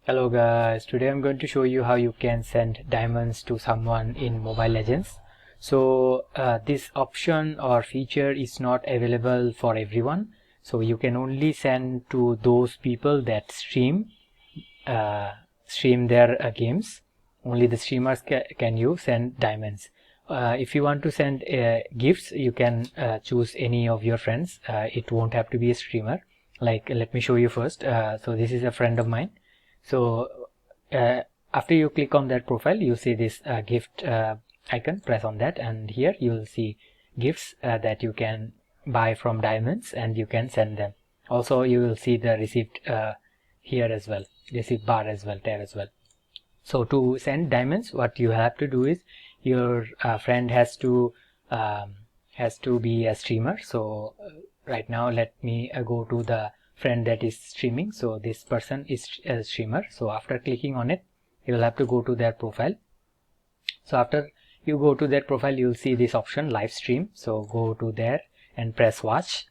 Hello guys, today I'm going to show you how you can send diamonds to someone in Mobile Legends. So this option or feature is not available for everyone. So you can only send to those people that stream their games. Only the streamers can you send diamonds. If you want to send gifts, you can choose any of your friends. It won't have to be a streamer. Like, let me show you first. So this is a friend of mine. So after you click on that profile, you see this gift icon. Press on that, and here you will see gifts that you can buy from diamonds, and you can send them. Also, you will see the receipt here as well, receipt bar as well, tab as well. So to send diamonds, what you have to do is your friend has to be a streamer. So right now let me go to the friend that is streaming. So this person is a streamer. So after clicking on it, you will have to go to their profile. So after you go to their profile, you'll see this option live stream. So go to there and press watch,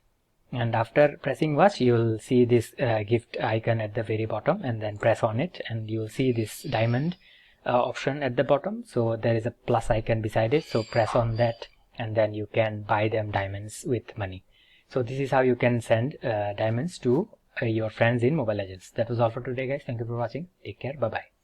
and after pressing watch, you'll see this gift icon at the very bottom, and then press on it, and you'll see this diamond option at the bottom. So there is a plus icon beside it, so press on that, and then you can buy them diamonds with money. So this is how you can send diamonds to your friends in Mobile Legends. That was all for today, guys. Thank you for watching. Take care. Bye bye.